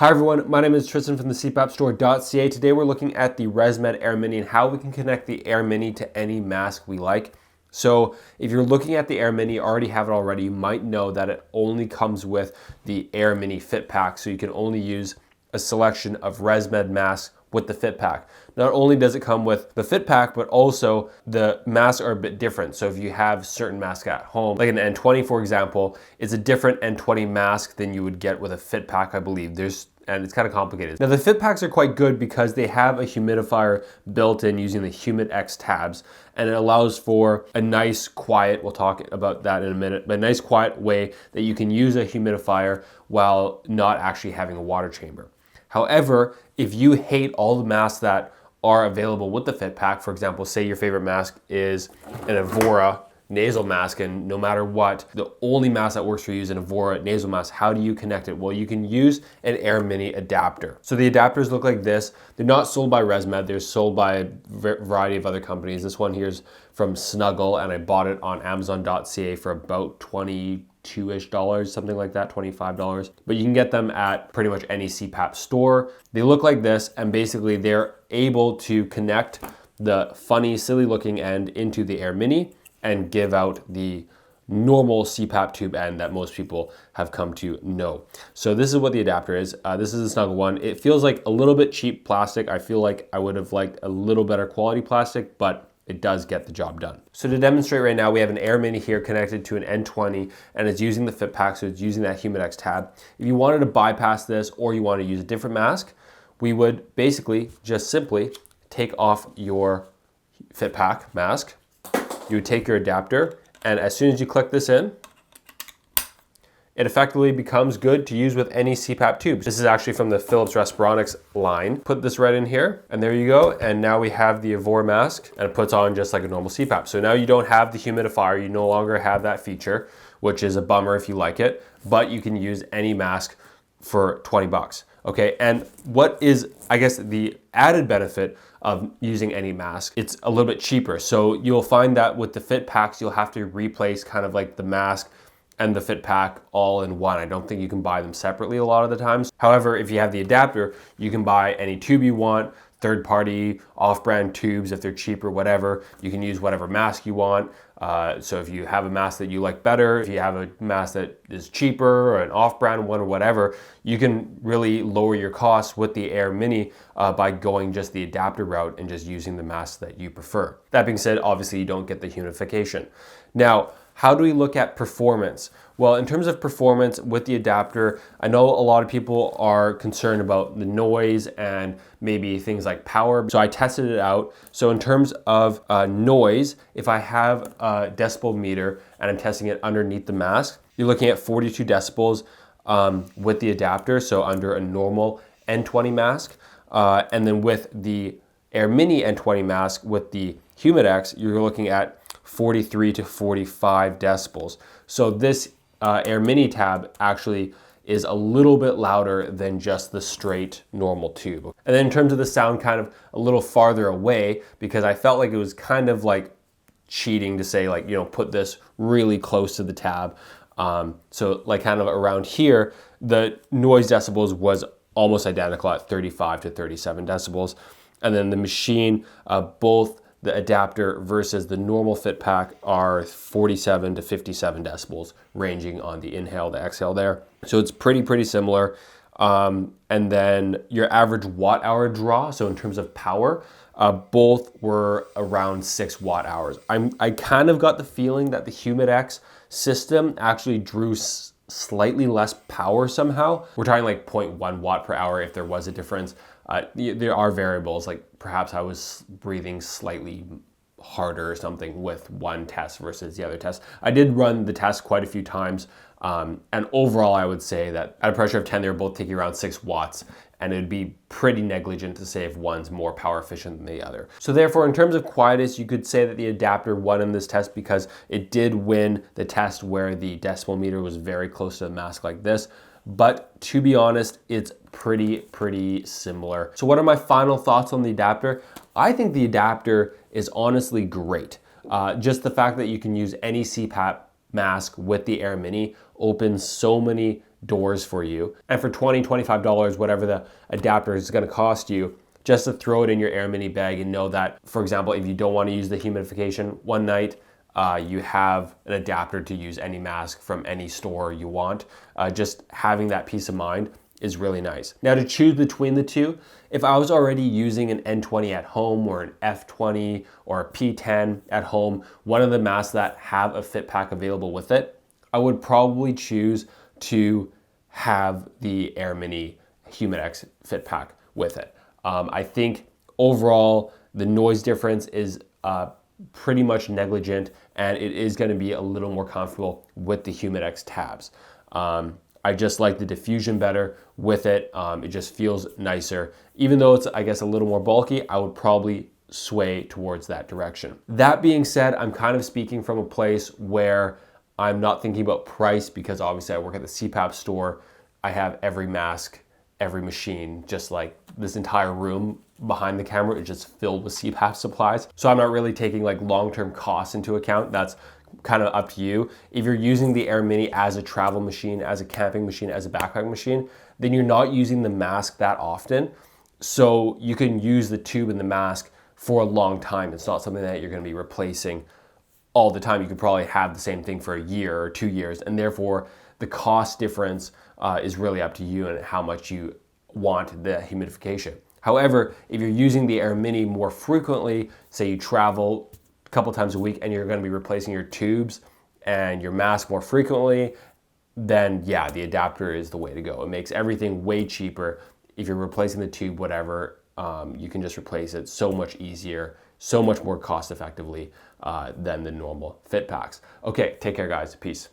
Hi everyone, my name is Tristan from the CPAPstore.ca. Today we're looking at the ResMed AirMini and how we can connect the AirMini to any mask we like. So if you're looking at the AirMini, you already have it already, you might know that it only comes with the AirMini Fit Pack. So you can only use a selection of ResMed masks with the Fit Pack. Not only does it come with the Fit Pack, but also the masks are a bit different. So if you have certain masks at home, like an N20 for example, it's a different N20 mask than you would get with a Fit Pack, I believe. And it's kind of complicated. Now the Fit Packs are quite good because they have a humidifier built in using the HumidX tabs, and it allows for a nice quiet, we'll talk about that in a minute, but a nice quiet way that you can use a humidifier while not actually having a water chamber. However, if you hate all the masks that are available with the Fit Pack, for example, say your favorite mask is an Evora nasal mask, and no matter what, the only mask that works for you is an Evora nasal mask. How do you connect it? Well, you can use an AirMini adapter. So the adapters look like this. They're not sold by ResMed. They're sold by a variety of other companies. This one here is from Snuggle, and I bought it on Amazon.ca for about $22-ish, something like that, $25. But you can get them at pretty much any CPAP store. They look like this, and basically they're able to connect the funny, silly looking end into the AirMini and give out the normal CPAP tube end that most people have come to know. So this is what the adapter is. This is a Snuggle one. It feels like a little bit cheap plastic. I feel like I would have liked a little better quality plastic, but it does get the job done. So to demonstrate right now, we have an AirMini here connected to an N20, and it's using the Fit Pack, so it's using that HumidX tab. If you wanted to bypass this or you want to use a different mask, we would basically just simply take off your Fit Pack mask. You would take your adapter, and as soon as you click this in, it effectively becomes good to use with any CPAP tubes. This is actually from the Philips Respironics line. Put this right in here, and there you go. And now we have the Evora mask, and it puts on just like a normal CPAP. So now you don't have the humidifier. You no longer have that feature, which is a bummer if you like it, but you can use any mask for 20 bucks. Okay, and what is, I guess, the added benefit of using any mask? It's a little bit cheaper. So you'll find that with the Fit Packs, you'll have to replace kind of like the mask and the Fit Pack all in one. I don't think you can buy them separately a lot of the times. However, if you have the adapter, you can buy any tube you want, third-party, off-brand tubes if they're cheaper, whatever. You can use whatever mask you want. So if you have a mask that you like better, if you have a mask that is cheaper or an off-brand one or whatever, you can really lower your costs with the AirMini by going just the adapter route and just using the mask that you prefer. That being said, obviously you don't get the humidification. Now, how do we look at performance? Well, in terms of performance with the adapter, I know a lot of people are concerned about the noise and maybe things like power. So I tested it out. So in terms of noise, if I have a decibel meter and I'm testing it underneath the mask, you're looking at 42 decibels with the adapter, so under a normal N20 mask. And then with the AirMini N20 mask with the HumidX, you're looking at 43 to 45 decibels. So this AirMini tab actually is a little bit louder than just the straight normal tube. And then in terms of the sound, kind of a little farther away, because I felt like it was kind of like cheating to say like, you know, put this really close to the tab. So like kind of around here, the noise decibels was almost identical at 35 to 37 decibels. And then the machine, both the adapter versus the normal Fit Pack are 47 to 57 decibels, ranging on the inhale, the exhale there. So it's pretty similar. And then your average watt hour draw, so in terms of power, both were around 6 watt hours. I kind of got the feeling that the HumidX system actually drew slightly less power somehow. We're talking like 0.1 watt per hour if there was a difference. There are variables, like perhaps I was breathing slightly harder or something with one test versus the other test. I did run the test quite a few times, and overall I would say that at a pressure of 10, they were both taking around 6 watts, and it'd be pretty negligent to say if one's more power efficient than the other. So therefore, in terms of quietness, you could say that the adapter won in this test because it did win the test where the decibel meter was very close to the mask like this. But to be honest, it's pretty similar. So what are my final thoughts on the adapter? I think the adapter is honestly great. Just the fact that you can use any CPAP mask with the AirMini opens so many doors for you. And for $20, $25, whatever the adapter is going to cost you, just to throw it in your AirMini bag and know that, for example, if you don't want to use the humidification one night, you have an adapter to use any mask from any store you want. Just having that peace of mind is really nice. Now, to choose between the two, if I was already using an N20 at home or an F20 or a P10 at home, one of the masks that have a fit pack available with it, I would probably choose to have the AirMini HumidX fit pack with it. I think overall the noise difference is pretty much negligent, and it is going to be a little more comfortable with the HumidX tabs. I just like the diffusion better with it. It just feels nicer. Even though it's, I guess, a little more bulky, I would probably sway towards that direction. That being said, I'm kind of speaking from a place where I'm not thinking about price, because obviously I work at the CPAP store. I have every mask, every machine, just like this entire room behind the camera is just filled with CPAP supplies. So I'm not really taking like long-term costs into account. That's kind of up to you. If you're using the AirMini as a travel machine, as a camping machine, as a backpack machine, then you're not using the mask that often. So you can use the tube and the mask for a long time. It's not something that you're going to be replacing all the time. You could probably have the same thing for a year or 2 years, and therefore the cost difference is really up to you and how much you want the humidification. However, if you're using the AirMini more frequently, say you travel a couple times a week and you're going to be replacing your tubes and your mask more frequently, then yeah, the adapter is the way to go. It makes everything way cheaper. If you're replacing the tube, whatever, you can just replace it so much easier, so much more cost effectively than the normal fit packs. Okay, take care guys, peace.